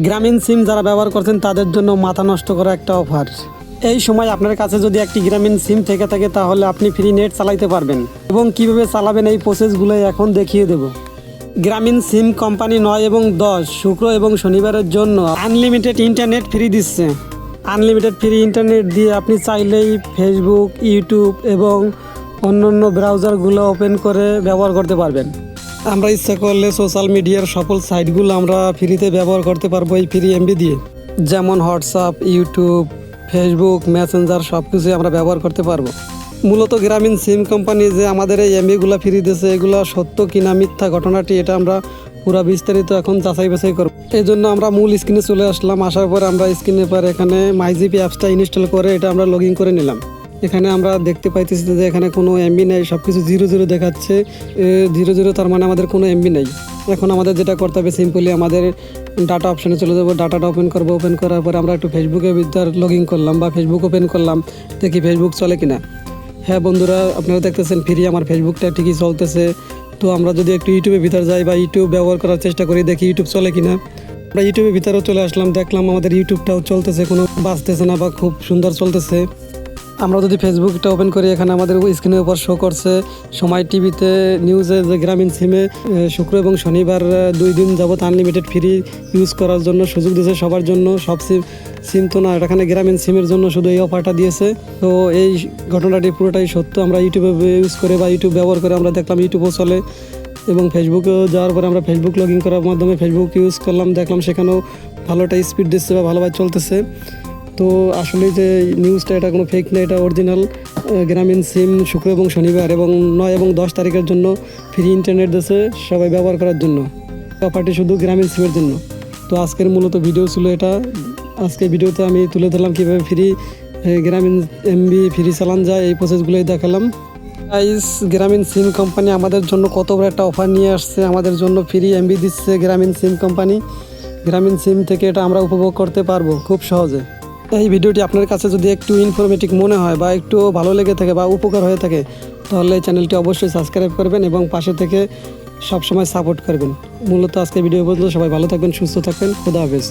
গ্রামীণ সিম যারা ব্যবহার করছেন তাদের জন্য মাথা নষ্ট করা একটা অফার। এই সময় আপনার কাছে যদি একটি গ্রামীণ সিম থেকে থাকে তাহলে আপনি ফ্রি নেট চালাইতে পারবেন এবং কিভাবে চালাবেন এই প্রসেসগুলোই এখন দেখিয়ে দেব। গ্রামীণ সিম কোম্পানি 9 এবং 10 শুক্র এবং শনিবারের জন্য আনলিমিটেড ইন্টারনেট ফ্রি দিচ্ছে। আনলিমিটেড ফ্রি ইন্টারনেট দিয়ে আপনি চাইলেই ফেসবুক, ইউটিউব এবং অন্যান্য ব্রাউজারগুলো ওপেন করে ব্যবহার করতে পারবেন। আমরা ইচ্ছা করলে সোশ্যাল মিডিয়ার সকল সাইটগুলো আমরা ফ্রিতে ব্যবহার করতে পারবো এই ফ্রি এমবি দিয়ে, যেমন হোয়াটসঅ্যাপ, ইউটিউব, ফেসবুক, মেসেঞ্জার সব কিছুই আমরা ব্যবহার করতে পারবো। মূলত গ্রামীণ সিম কোম্পানি যে আমাদের এই এমবিগুলো ফ্রি দিয়েছে এগুলো সত্য কিনা মিথ্যা ঘটনাটি এটা আমরা পুরো বিস্তারিত এখন যাচাই বাছাই করব। এই জন্য আমরা মূল স্ক্রিনে চলে আসলাম। আসার পর আমরা স্ক্রিনের পর এখানে মাইজিপি অ্যাপসটা ইনস্টল করে এটা আমরা লগ ইন করে নিলাম। এখানে আমরা দেখতে পাইতেছি যে এখানে কোনো এমবি নেই, সব কিছু 0 দেখাচ্ছে। 0 তার মানে আমাদের কোনো এমবি নেই। এখন আমাদের যেটা করতে হবে সিম্পলি আমাদের ডাটা অপশানে চলে যাবো, ডাটাটা ওপেন করবো। ওপেন করার পরে আমরা একটু ফেসবুকের ভিতর লগ ইন করলাম বা ফেসবুক ওপেন করলাম, দেখি ফেসবুক চলে কিনা। হ্যাঁ বন্ধুরা, আপনারা দেখতেছেন ফ্রি আমার ফেসবুকটা ঠিকই চলতেছে। তো আমরা যদি একটু ইউটিউবের ভিতর যাই বা ইউটিউব ব্যবহার করার চেষ্টা করি, দেখি ইউটিউব চলে কিনা। আমরা ইউটিউবের ভিতরেও চলে আসলাম, দেখলাম আমাদের ইউটিউবটাও চলতেছে, কোনো বাজতেছে না বা খুব সুন্দর চলতেছে। আমরা যদি ফেসবুকটা ওপেন করি, এখানে আমাদের স্ক্রিনের উপর শো করছে সময় টিভিতে নিউজে যে গ্রামীণ সিমে শুক্র এবং শনিবার 2 দিন যাবত আনলিমিটেড ফ্রি ইউজ করার জন্য সুযোগ দিয়েছে সবার জন্য। সব সিম তো না, এখানে গ্রামীণ সিমের জন্য শুধু এই অফারটা দিয়েছে। তো এই ঘটনাটি পুরোটাই সত্য। আমরা ইউটিউবে ইউজ করে বা ইউটিউব ব্যবহার করে আমরা দেখলাম ইউটিউবও চলে এবং ফেসবুকেও যাওয়ার পরে আমরা ফেসবুক লগ ইন করার মাধ্যমে ফেসবুক ইউজ করলাম, দেখলাম সেখানেও ভালোটা স্পিড দিচ্ছে বা ভালোভাবে চলতেছে। তো আসলে যে নিউজটা এটা কোনো ফেক না, এটা অরিজিনাল। গ্রামীণ সিম শুক্র এবং শনিবার এবং 9 এবং 10 তারিখের জন্য ফ্রি ইন্টারনেট দিয়েছে সবাই ব্যবহার করার জন্য। অফারটি শুধু গ্রামীণ সিমের জন্য। তো আজকের মূলত ভিডিও ছিল এটা। আজকের ভিডিওতে আমি তুলে ধরলাম কীভাবে ফ্রি গ্রামীণ এমবি ফ্রি চালান যায়, এই প্রসেসগুলোই দেখালাম। গাইস, গ্রামীণ সিম কোম্পানি আমাদের জন্য কত বড় একটা অফার নিয়ে আসছে, আমাদের জন্য ফ্রি এমবি দিচ্ছে গ্রামীণ সিম কোম্পানি। গ্রামীণ সিম থেকে এটা আমরা উপভোগ করতে পারবো খুব সহজে। এই ভিডিওটি আপনার কাছে যদি একটু ইনফরমেটিভ মনে হয় বা একটু ভালো লেগে থাকে বা উপকার হয়ে থাকে তাহলে এই চ্যানেলটি অবশ্যই সাবস্ক্রাইব করবেন এবং পাশে থেকে সবসময় সাপোর্ট করবেন। মূলত আজকে ভিডিও পর্যন্ত সবাই ভালো থাকবেন, সুস্থ থাকবেন। খোদা হাফেজ।